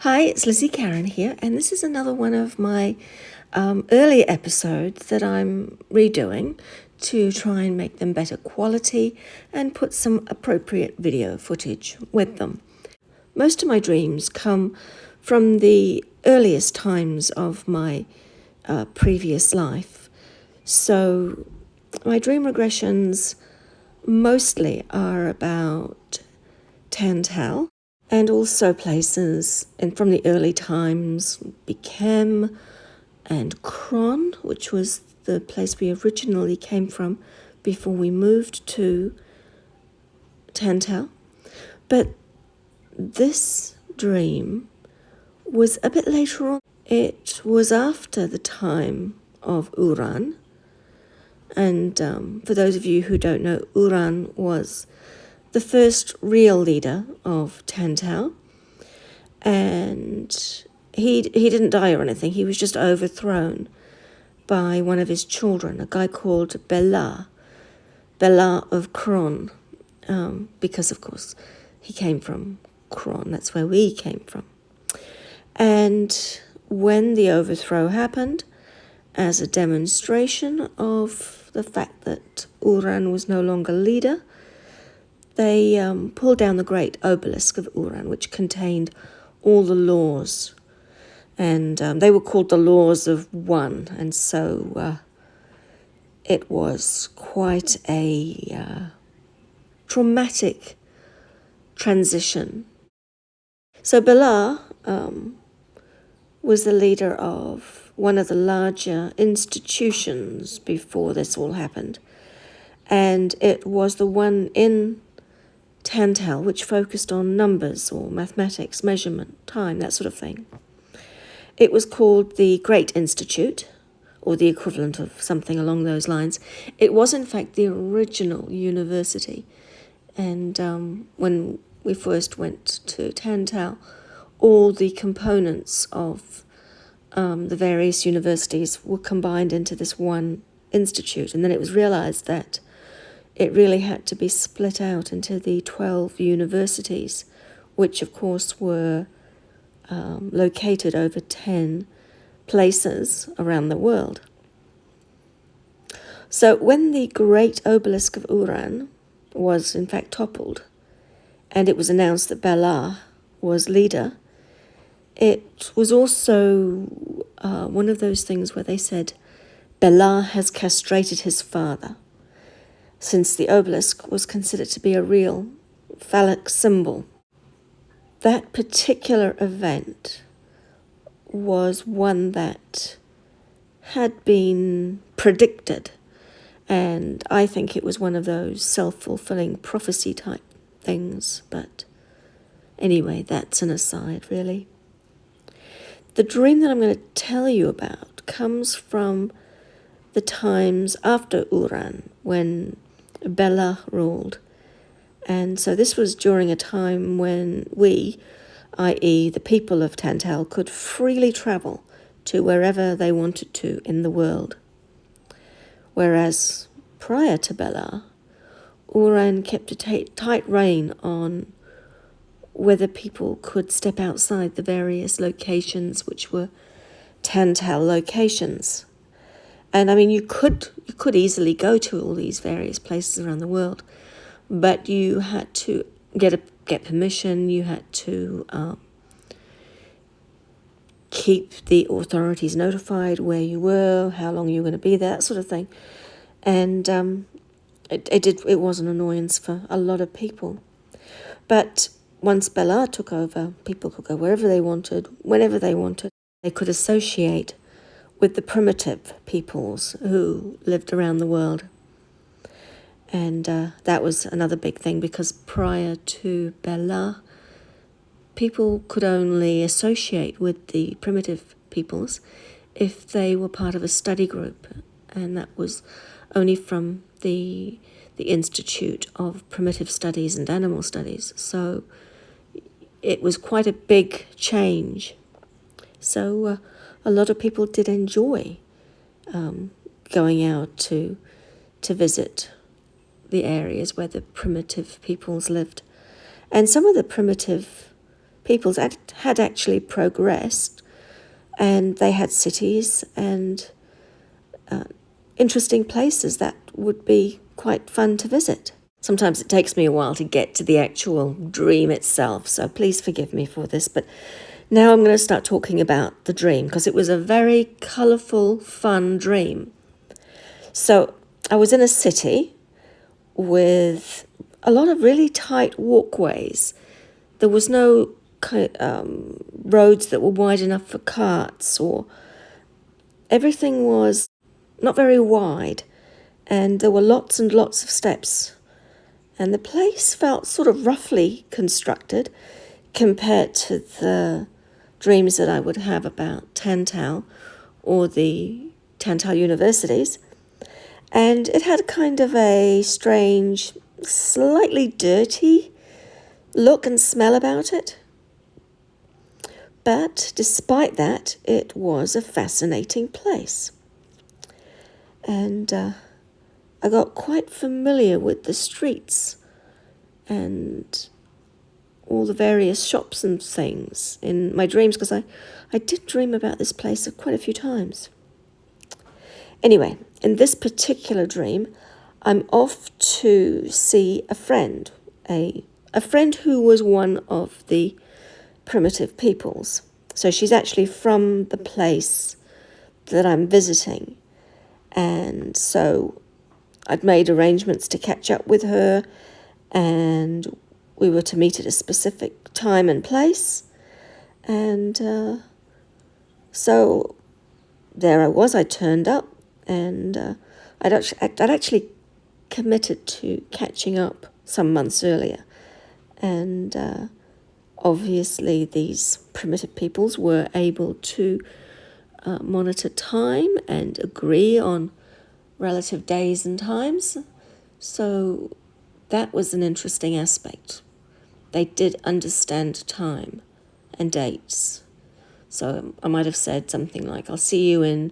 Hi, it's Lizzie Karen here, and this is another one of my earlier episodes that I'm redoing to try and make them better quality and put some appropriate video footage with them. Most of my dreams come from the earliest times of my previous life. So my dream regressions mostly are about Tantal, and also places from the early times, Bikem and Kron, which was the place we originally came from before we moved to Tantal. But this dream was a bit later on. It was after the time of Uran. And for those of you who don't know, Uran was the first real leader of Tantal, and he didn't die or anything. He was just overthrown by one of his children, a guy called Bela of Kron, because of course he came from Kron. That's where we came from. And when the overthrow happened, as a demonstration of the fact that Uran was no longer leader, they pulled down the great obelisk of Uran, which contained all the laws. And they were called the Laws of One. And so it was quite a traumatic transition. So Bela was the leader of one of the larger institutions before this all happened. And it was the one in Tantal, which focused on numbers or mathematics, measurement, time, that sort of thing. It was called the Great Institute, or the equivalent of something along those lines. It was, in fact, the original university. And when we first went to Tantal, all the components of the various universities were combined into this one institute. And then it was realized that it really had to be split out into the 12 universities, which of course were located over 10 places around the world. So when the great obelisk of Uran was in fact toppled, and it was announced that Bela was leader, it was also one of those things where they said, Bela has castrated his father, since the obelisk was considered to be a real phallic symbol. That particular event was one that had been predicted, and I think it was one of those self-fulfilling prophecy type things, but anyway, that's an aside, really. The dream that I'm going to tell you about comes from the times after Uran, when Bela ruled. And so this was during a time when we, i.e. the people of Tantal, could freely travel to wherever they wanted to in the world. Whereas prior to Bela, Uran kept a tight rein on whether people could step outside the various locations which were Tantal locations. And I mean, you could easily go to all these various places around the world, but you had to get permission. You had to keep the authorities notified where you were, how long you were going to be there, that sort of thing. And it was an annoyance for a lot of people. But once Bela took over, people could go wherever they wanted, whenever they wanted. They could associate with the primitive peoples who lived around the world. And that was another big thing, because prior to Bela, people could only associate with the primitive peoples if they were part of a study group, and that was only from the Institute of Primitive Studies and Animal Studies. So it was quite a big change. So a lot of people did enjoy going out to visit the areas where the primitive peoples lived. And some of the primitive peoples had actually progressed, and they had cities and interesting places that would be quite fun to visit. Sometimes it takes me a while to get to the actual dream itself, so please forgive me for this. But now I'm going to start talking about the dream, because it was a very colourful, fun dream. So I was in a city with a lot of really tight walkways. There was no roads that were wide enough for carts, or everything was not very wide, and there were lots and lots of steps. And the place felt sort of roughly constructed compared to the dreams that I would have about Tantal or the Tantal universities. And it had kind of a strange, slightly dirty look and smell about it. But despite that, it was a fascinating place. And I got quite familiar with the streets and all the various shops and things in my dreams, because I did dream about this place quite a few times. Anyway, in this particular dream, I'm off to see a friend, a friend who was one of the primitive peoples. So she's actually from the place that I'm visiting. And so I'd made arrangements to catch up with her, and we were to meet at a specific time and place. And so there I was, I turned up, and I'd actually committed to catching up some months earlier. And obviously these primitive peoples were able to monitor time and agree on relative days and times. So that was an interesting aspect. They did understand time and dates. So I might have said something like, I'll see you in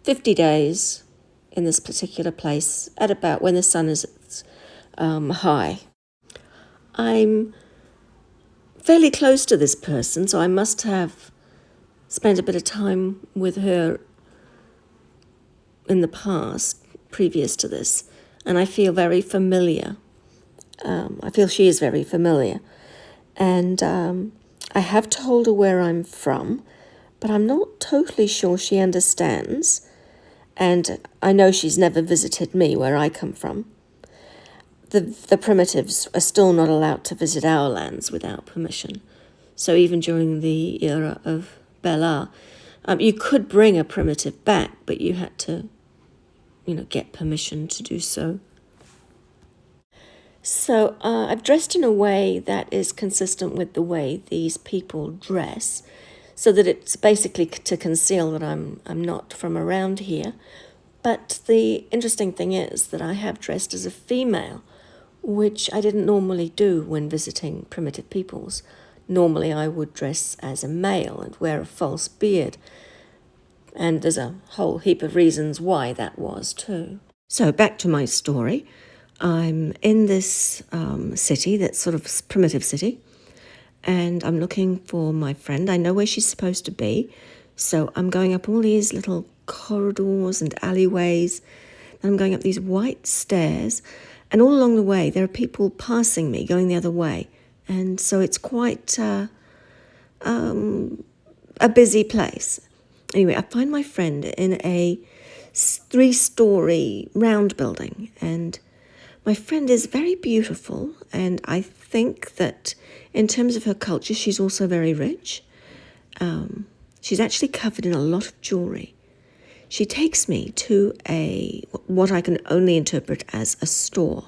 50 days in this particular place at about when the sun is high. I'm fairly close to this person, so I must have spent a bit of time with her in the past, previous to this, and I feel very familiar. I feel she is very familiar. And I have told her where I'm from, but I'm not totally sure she understands. And I know she's never visited me where I come from. The primitives are still not allowed to visit our lands without permission. So even during the era of Bela, you could bring a primitive back, but you had to, get permission to do so. So I've dressed in a way that is consistent with the way these people dress, so that it's basically to conceal that I'm not from around here. But the interesting thing is that I have dressed as a female, which I didn't normally do when visiting primitive peoples. Normally I would dress as a male and wear a false beard. And there's a whole heap of reasons why that was too. So back to my story. I'm in this city, that's sort of primitive city, and I'm looking for my friend. I know where she's supposed to be, so I'm going up all these little corridors and alleyways, and I'm going up these white stairs, and all along the way there are people passing me, going the other way, and so it's quite a busy place. Anyway, I find my friend in a 3-story round building, and my friend is very beautiful, and I think that in terms of her culture, she's also very rich. She's actually covered in a lot of jewelry. She takes me to what I can only interpret as a store,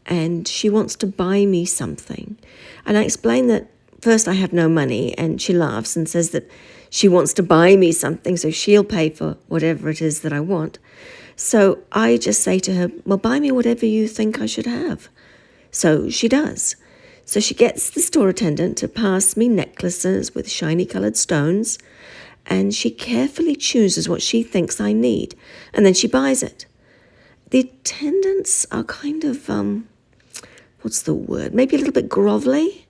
and she wants to buy me something. And I explain that first I have no money, and she laughs and says that she wants to buy me something, so she'll pay for whatever it is that I want. So I just say to her, well, buy me whatever you think I should have. So she does. So she gets the store attendant to pass me necklaces with shiny coloured stones, and she carefully chooses what she thinks I need, and then she buys it. The attendants are kind of, what's the word? Maybe a little bit grovelly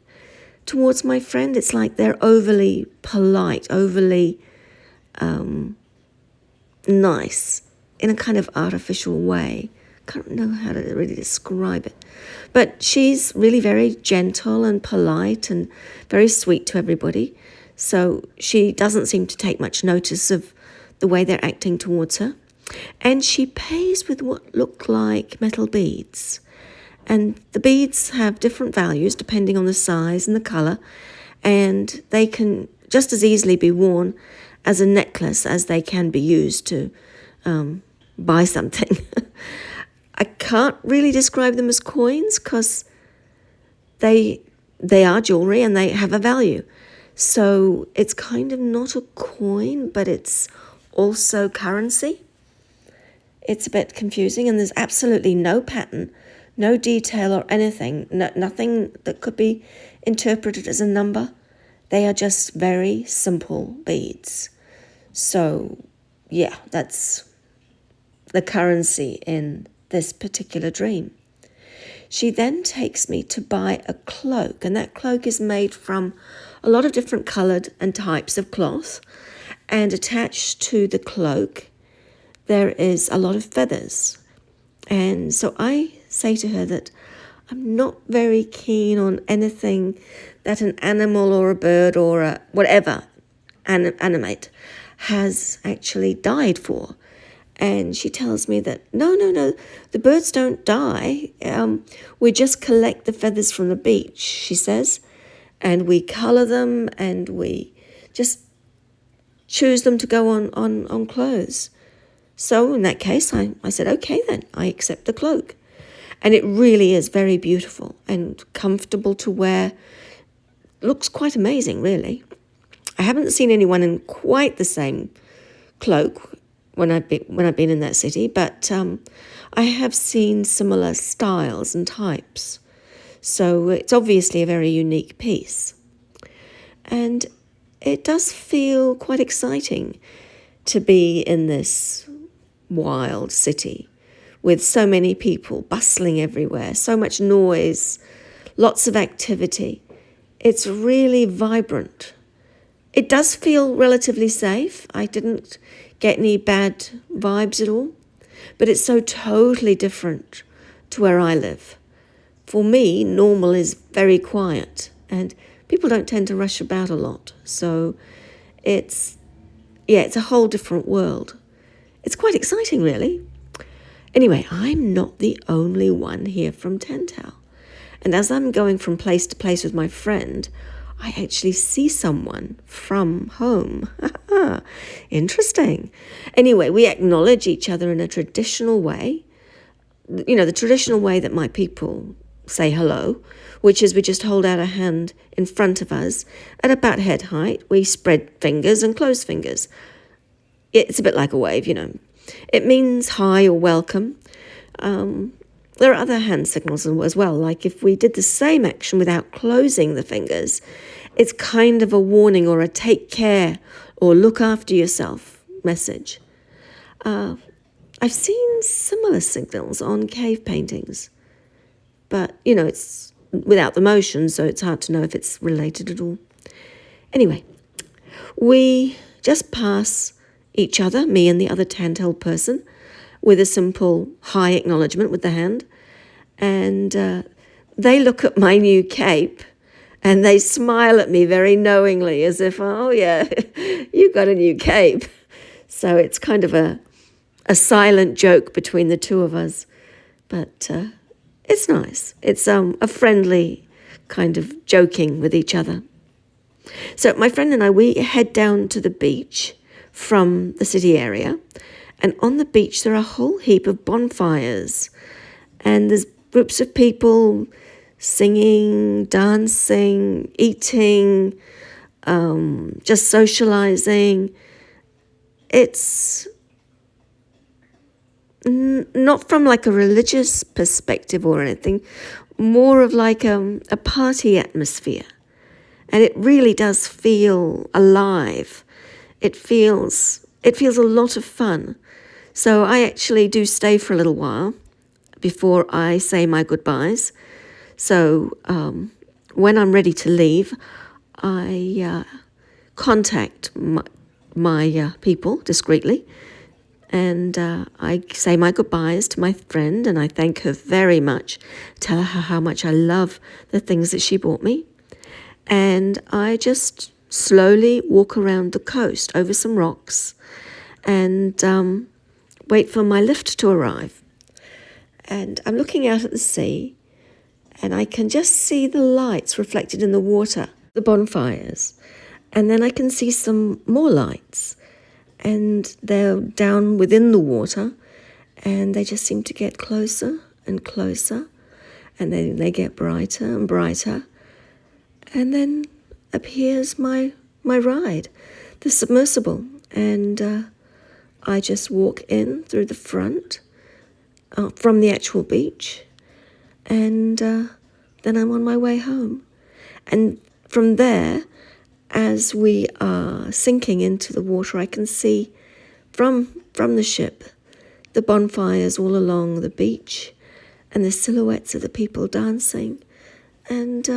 towards my friend. It's like they're overly polite, overly nice in a kind of artificial way. Can't know how to really describe it. But she's really very gentle and polite and very sweet to everybody. So she doesn't seem to take much notice of the way they're acting towards her. And she pays with what look like metal beads. And the beads have different values depending on the size and the colour. And they can just as easily be worn as a necklace as they can be used to buy something. I can't really describe them as coins because they are jewellery and they have a value. So it's kind of not a coin, but it's also currency. It's a bit confusing, and there's absolutely no pattern, no detail or anything, nothing that could be interpreted as a number. They are just very simple beads. So, yeah, that's the currency in this particular dream. She then takes me to buy a cloak, and that cloak is made from a lot of different coloured and types of cloth, and attached to the cloak there is a lot of feathers. And so I say to her that I'm not very keen on anything that an animal or a bird or a whatever animate has actually died for. And she tells me that, no, the birds don't die. We just collect the feathers from the beach, she says, and we colour them and we just choose them to go on clothes. So in that case, I said, okay then, I accept the cloak. And it really is very beautiful and comfortable to wear. Looks quite amazing, really. I haven't seen anyone in quite the same cloak when I've been in that city, but I have seen similar styles and types. So it's obviously a very unique piece. And it does feel quite exciting to be in this wild city with so many people bustling everywhere, so much noise, lots of activity. It's really vibrant. It does feel relatively safe. I didn't get any bad vibes at all, but it's so totally different to where I live. For me, normal is very quiet and people don't tend to rush about a lot. So it's a whole different world. It's quite exciting, really. Anyway, I'm not the only one here from Tantau. And as I'm going from place to place with my friend, I actually see someone from home. Interesting. Anyway, we acknowledge each other in a traditional way. You know, the traditional way that my people say hello, which is we just hold out a hand in front of us at about head height. We spread fingers and close fingers. It's a bit like a wave, you know. It means hi or welcome. There are other hand signals as well, like if we did the same action without closing the fingers, it's kind of a warning or a take care or look after yourself message. I've seen similar signals on cave paintings, but, you know, it's without the motion, so it's hard to know if it's related at all. Anyway, we just pass each other, me and the other Tantau person, with a simple hi acknowledgement with the hand. And they look at my new cape and they smile at me very knowingly as if, oh yeah, you got a new cape. So it's kind of a silent joke between the two of us. But it's nice. It's a friendly kind of joking with each other. So my friend and I, we head down to the beach from the city area. And on the beach, there are a whole heap of bonfires. And there's groups of people singing, dancing, eating, just socializing. It's not from like a religious perspective or anything, more of like a party atmosphere. And it really does feel alive. It feels a lot of fun. So I actually do stay for a little while before I say my goodbyes. So when I'm ready to leave, I contact my people discreetly, and I say my goodbyes to my friend, and I thank her very much, tell her how much I love the things that she bought me, and I just slowly walk around the coast over some rocks and wait for my lift to arrive. And I'm looking out at the sea, and I can just see the lights reflected in the water, the bonfires. And then I can see some more lights, and they're down within the water, and they just seem to get closer and closer, and then they get brighter and brighter. And then appears my ride, the submersible, and I just walk in through the front from the actual beach, and then I'm on my way home. And from there, as we are sinking into the water, I can see from the ship the bonfires all along the beach and the silhouettes of the people dancing. And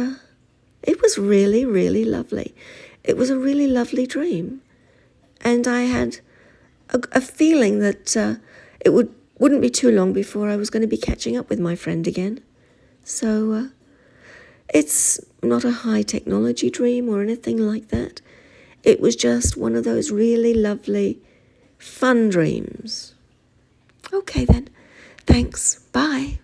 it was really, really lovely. It was a really lovely dream. And I had a feeling that it wouldn't be too long before I was going to be catching up with my friend again. So it's not a high technology dream or anything like that. It was just one of those really lovely, fun dreams. Okay then. Thanks. Bye.